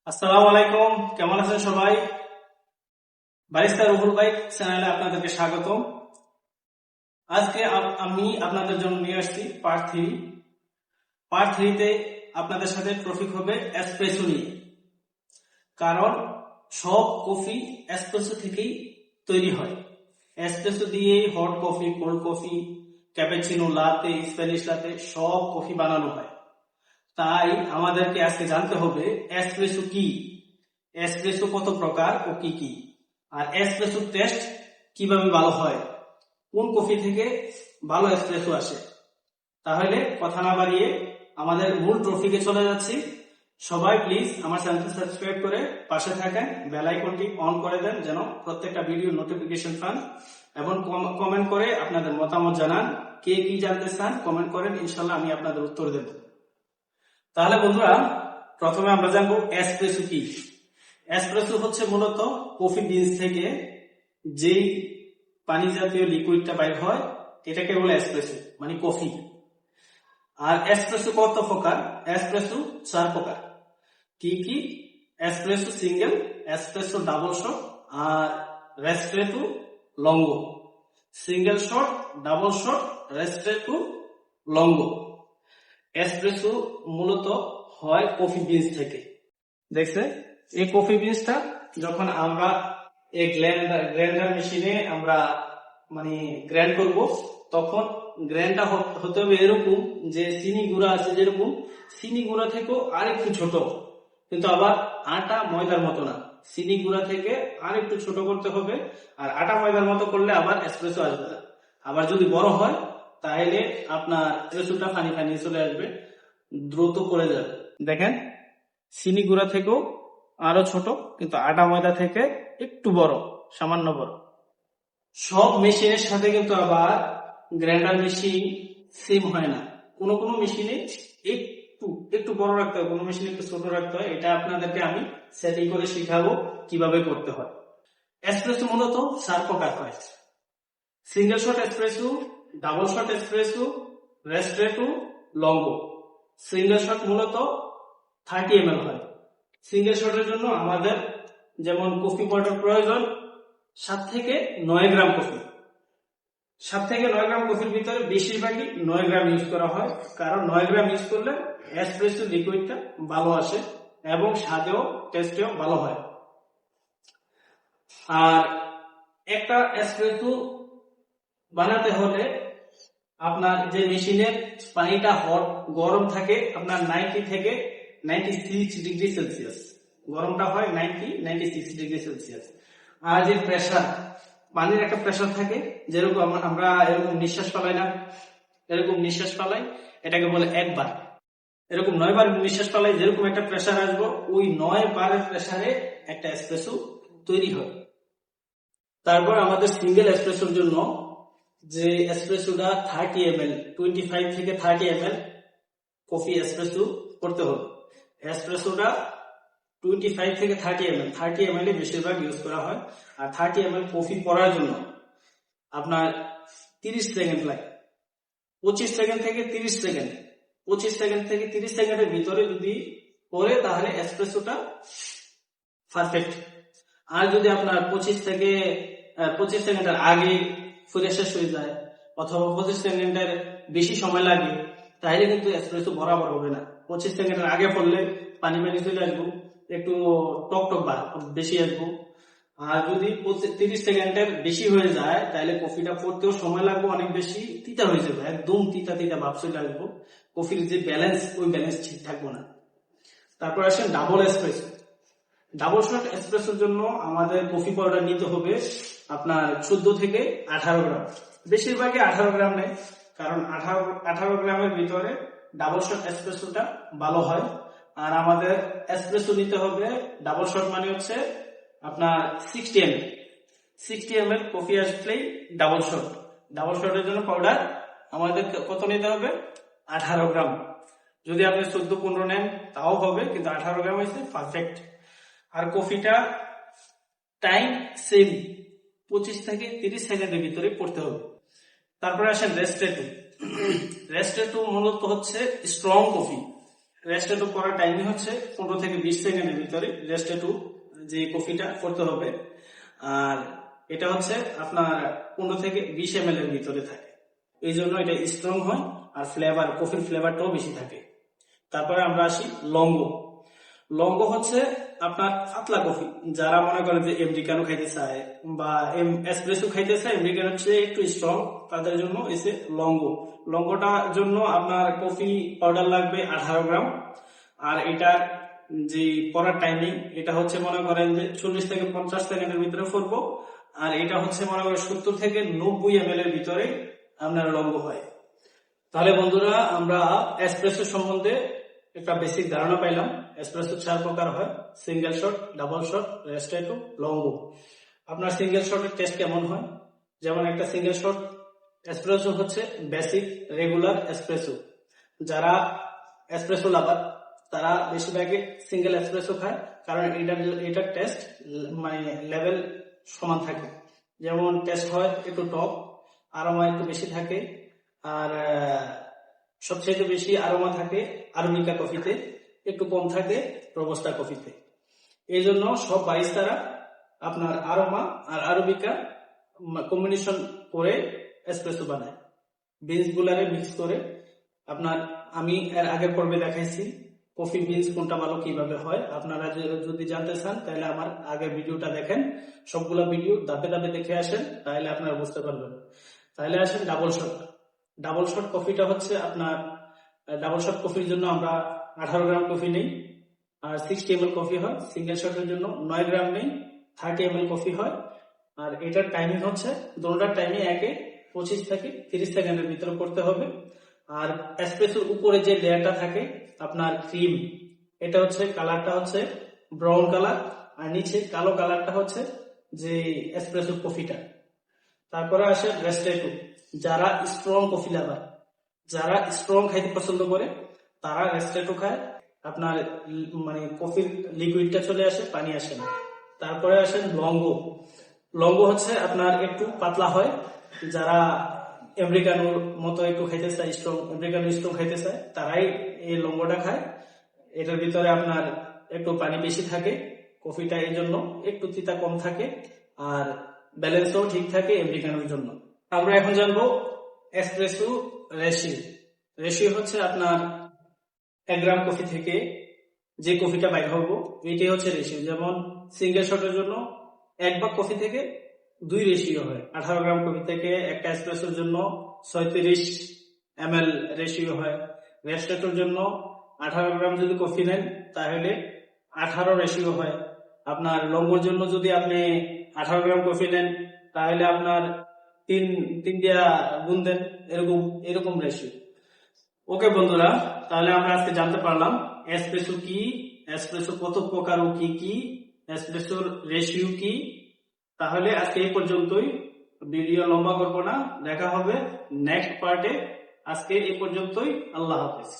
আসসালামু আলাইকুম, কেমন আছেন সবাই? বারিস্তা রুহুল ভাই চ্যানেলে আপনাদেরকে স্বাগতম। আজকে আমি আপনাদের জন্য নিয়ে আসছি পার্ট 3 তে আপনাদের সাথে টপিক হবে এসপ্রেসো নিয়ে। কারণ সব কফি এসপ্রেসো থেকেই তৈরি হয়। এসপ্রেসো দিয়ে hot coffee, cold coffee, cappuccino, latte, Spanish latte সব কফি বানানো হয়। তাই আমাদেরকে আজকে জানতে হবে এসপ্রেসো কি, এসপ্রেসো কত প্রকার ও কি কি, আর এসপ্রেসো টেস্ট কিভাবে ভালো হয়, কোন কফি থেকে ভালো এসপ্রেসো আসে। তাহলে কথা না বাড়িয়ে আমাদের মূল টপিকে চলে যাচ্ছি। সবাই প্লিজ আমার চ্যানেলটি সাবস্ক্রাইব করে পাশে থাকেন, বেল আইকনটি অন করে দেন যেন প্রত্যেকটা ভিডিও নোটিফিকেশন পান, এবং কমেন্ট করে আপনাদের মতামত জানান। কে কি জানতে চান কমেন্ট করেন, ইনশাল্লাহ আমি আপনাদের উত্তর দেব। তাহলে বন্ধুরা, প্রথমে আমরা জানবো এসপ্রেসো কি। এসপ্রেসো হচ্ছে মূলত কফি বিনস থেকে যেই পানি জাতীয় লিকুইডটা বাইর হয় এটাকে বলে এসপ্রেসো, মানে কফি। আর এসপ্রেসো কত প্রকার? এসপ্রেসো 4 প্রকার। কি কি? Espresso single, espresso double shot, আর ristretto lungo. Single shot, double shot, ristretto lungo. Espresso মূলত হয় কফি বিনস থেকে। দেখছে, এই কফি বিনসটা যখন আমরা এই গ্রাইন্ডার মেশিনে আমরা গ্রাইন্ড করব, তখন গ্রাইন্ডটা হতে হবে এরকম যে চিনি গুঁড়া আছে যেরকম, চিনি গুঁড়া থেকেও আরেকটু ছোট, কিন্তু আবার আটা ময়দার মতো না। চিনি গুঁড়া থেকে আরেকটু ছোট করতে হবে, আর আটা ময়দার মতো করলে আবার এসপ্রেসো আসবে না। আবার যদি বড় হয় তাহলে আপনার এসপ্রেসোটা ফানি ফানি চলে আসবে, দ্রুত পড়ে যাবে। দেখেন, চিনি গুঁড়া থেকেও আরো ছোট, কিন্তু আটা ময়দা থেকে একটু বড়, সামান্য বড়। সব মেশিনের সাথে কিন্তু আবার গ্রাইন্ডার মেশিন সেম হয় না। কোন কোন মেশিনে একটু একটু বড় রাখতে হয়, কোন মেশিনে একটু ছোট রাখতে হয়। এটা আপনাদেরকে আমি সেটিং করে শিখাবো কিভাবে করতে হয়। এসপ্রেসো মূলত 4 প্রকার হয়: single shot espresso, double shot espresso, ristretto, lungo. Single shot মূলত 30 ml হয়। সিঙ্গেল শটের জন্য আমাদের যেমন কফি পাউডার প্রয়োজন 7 থেকে 9 গ্রাম কফি। 7 থেকে 9 গ্রাম কফির ভিতরে বেশিরভাগই 9 গ্রাম ইউজ করা হয়, কারণ 9 গ্রাম ইউজ করলে এসপ্রেসো লিকুইডটা ভালো আসে এবং স্বাদেও টেস্টেও ভালো হয়। আর একটা এসপ্রেসো বানাতে হলে আপনার যে মেশিনের পানিটা গরম থাকে আপনার 90 থেকে 96 ডিগ্রি সেলসিয়াস, গরমটা হয় 96 ডিগ্রি সেলসিয়াস। আর যে প্রেসার, পানির একটা প্রেসার থাকে, যেরকম আমরা এরকম নিঃশ্বাস ফেলাই না, এরকম নিঃশ্বাস ফেলাই, এটাকে বলে 1 বার। এরকম 9 বার নিঃশ্বাস ফেলাই, যেরকম একটা প্রেসার আসবো, ওই 9 বারের প্রেসারে একটা এসপ্রেসো তৈরি হয়। তারপর আমাদের সিঙ্গেল এসপ্রেসোর জন্য যে এসপ্রেসোটা 30 ml, 25 থেকে 30 ml কফি এসপ্রেসো করতে হবে। এসপ্রেসোটা 25 থেকে 30 ml, 30 ml বেশিরভাগ ইউজ করা হয়। আর 30 ml কফি করার জন্য আপনার 30 সেকেন্ড লাগে। 25 সেকেন্ড থেকে 30 সেকেন্ড, 25 সেকেন্ড থেকে 30 সেকেন্ডের ভিতরে যদি করে তাহলে এসপ্রেসোটা পারফেক্ট। আর যদি আপনার 25 সেকেন্ডের আগে ফুলে শেষ হয়ে যায়, অথবা 25 সেকেন্ডের বেশি সময় লাগে, তাহলে কিন্তু এসপ্রেসো বরাবর হবে না। 25 সেকেন্ডের আগে পড়লে পানি পানি চলে আসবো, একটু টক বেশি আসবো। আর যদি 30 সেকেন্ডের বেশি হয়ে যায় তাহলে কফিটা পড়তেও সময় লাগবে অনেক বেশি, তিতা হয়ে যাবে, একদম তিতা তিতা ভাব চলে আসবো। কফির যে ব্যালেন্স, ওই ব্যালেন্স ঠিক থাকবো না। তারপর আসেন ডাবল এসপ্রেসো। ডাবল শট এসপ্রেসোর জন্য আমাদের কফি পাউডার নিতে হবে আপনার 14 থেকে 18 গ্রাম। বেশিরভাগই 18 গ্রাম নেয়, কারণ 18 গ্রামের ভিতরে ডাবল শট এসপ্রেসোটা ভালো হয়। আর আমাদের এসপ্রেসো নিতে হবে, ডাবল শট মানে হচ্ছে আপনার 60 ml। 60 ml কফি আসলেই ডাবল শট। ডাবল শটের জন্য পাউডার আমাদের কত নিতে হবে? 18 গ্রাম। যদি আপনি 14-15 নেন তাও হবে, কিন্তু 18 গ্রাম হচ্ছে পারফেক্ট। আর কফিটা টাইম সেম, 25 থেকে 30 সেকেন্ডের ভিতরে পড়তে হবে। তারপরে আসেন রেস্ট্রেটো। রেস্ট্রেটো মূলত হচ্ছে স্ট্রং কফি। রেস্টেটু করার টাইমই হচ্ছে 15 থেকে 20 সেকেন্ডের ভিতরে রেস্টেটু যে কফিটা করতে হবে। আর এটা হচ্ছে আপনার 15 থেকে 20 ml এর ভিতরে থাকে, এই জন্য এটা স্ট্রং হয় আর ফ্লেভার, কফির ফ্লেভারটাও বেশি থাকে। তারপরে আমরা আসি লঙ্গো। লঙ্গো হচ্ছে আপনার পাতলা কফি, যারা মনে করে যে আমেরিকানো খাইতে চায় বা এসপ্রেসো খাইতে চায়, আমেরিকানো চেয়ে একটু স্ট্রং, তাদের জন্য এসে লঙ্গো। লঙ্গোটার জন্য আপনার কফি পাউডার লাগবে 18 গ্রাম। আর এটার যে পড়ার টাইমিং, এটা হচ্ছে মনে করেন যে 40 থেকে 50 সেকেন্ডের ভিতরে পড়বো। আর এটা হচ্ছে মনে করেন 70 থেকে 90 ml এর ভিতরে আপনার লঙ্গো হয়। তাহলে বন্ধুরা, আমরা এসপ্রেসো সম্বন্ধে একটা বেসিক ধারণা পাইলাম। এসপ্রেসো 4 প্রকার হয়: single shot, double shot, ristretto, lungo. আপনার সিঙ্গেল শটের টেস্ট কেমন হয়? যেমন একটা সিঙ্গেল শট এসপ্রেসো হচ্ছে বেসিক রেগুলার এসপ্রেসো। যারা এসপ্রেসো লাভার তারা বেশিরভাগই সিঙ্গেল এসপ্রেসো খায়, কারণ এটার টেস্ট মানে লেভেল সমান থাকে। যেমন টেস্ট হয় একটু টক, আরোমা একটু বেশি থাকে। আর সবচেয়ে বেশি আরোমা থাকে আরবিকা কফিতে, একটু কম থাকে রোবাস্টা কফিতে। এই জন্য সব বারিস্তারা আপনার আরোমা আর আরবিকা কম্বিনেশন করে এসপ্রেসো বানায়, বিনস গুলারে মিক্স করে। আপনার আমি এর আগের পর্বে দেখাইছি কফি বিনস কোনটা ভালো কিভাবে হয়। আপনারা যদি জানতে চান তাহলে আমার আগের ভিডিওটা দেখেন, সবগুলো ভিডিও ধাপে ধাপে দেখে আসেন, তাহলে আপনারা বুঝতে পারবেন। তাহলে আসেন ডাবল শট। ডাবল শট কফিটা হচ্ছে আপনার, ডাবল শট কফির জন্য আমরা 18 গ্রাম কফি নেই আর 60 ml কফি হয়। সিঙ্গেল শটের জন্য 9 গ্রাম নেই, 30 ml কফি হয়। আর এটার টাইমিং হচ্ছে, দুটোটার টাইমিং একে 25 থেকে 30 সেকেন্ডের ভিতরে করতে হবে। আর এসপ্রেসোর উপরে যে লেয়ারটা থাকে আপনার ক্রিম, এটা হচ্ছে কালারটা হচ্ছে ব্রাউন কালার, আর নিচে কালো কালারটা হচ্ছে যে এসপ্রেসো কফিটা। তারপরে আসে রেস্টেটো। যারা স্ট্রং কফি লাভার, যারা স্ট্রং খাইতে পছন্দ করে, তারা রেস্টেটো খায়। আপনার মানে কফির লিকুইডটা চলে আসে, পানি আসে না। তারপরে আসেন লঙ্গো। লঙ্গো হচ্ছে আপনার একটু পাতলা হয়, যারা আমেরিকানোর মতো একটু খাইতে চায়, স্ট্রং আমেরিকানো স্ট্রং খাইতে চায়, তারাই এই লঙ্গোটা খায়। এটার ভিতরে আপনার একটু পানি বেশি থাকে, কফিটা এই জন্য একটু তিতা কম থাকে, আর ব্যালেন্সও ঠিক থাকে আমেরিকানোর জন্য। আমরা এখন জানবো এসপ্রেসো রেশিও। রেশিও হচ্ছে আপনার 1 গ্রাম কফি থেকে যে কফিটা বাইর হবো, এটাই হচ্ছে রেশিও। যেমন সিঙ্গেল শটের জন্য 1 ভাগ কফি থেকে 2 রেশিও হয়। 18 গ্রাম কফি থেকে একটা এসপ্রেসোর জন্য 36 ml রেশিও হয়। রেস্টেটোর জন্য 18 গ্রাম যদি কফি নেন তাহলে 18 রেশিও হয়। আপনার লঙ্গোর জন্য যদি আপনি 18 গ্রাম কফি নেন তাহলে আপনার 3 দিয়া গুণ দেন, এরকম রেশিও। ওকে বন্ধুরা, তাহলে আমরা আজকে জানতে পারলাম এসপ্রেসো কি, এসপ্রেসো কত প্রকার ও কি কি, এসপ্রেসোর রেশিও কি। তাহলে আজকে এই পর্যন্তই, ভিডিও লম্বা করবো না, দেখা হবে নেক্সট পার্টে। আজকে এই পর্যন্তই, আল্লাহ হাফেজ।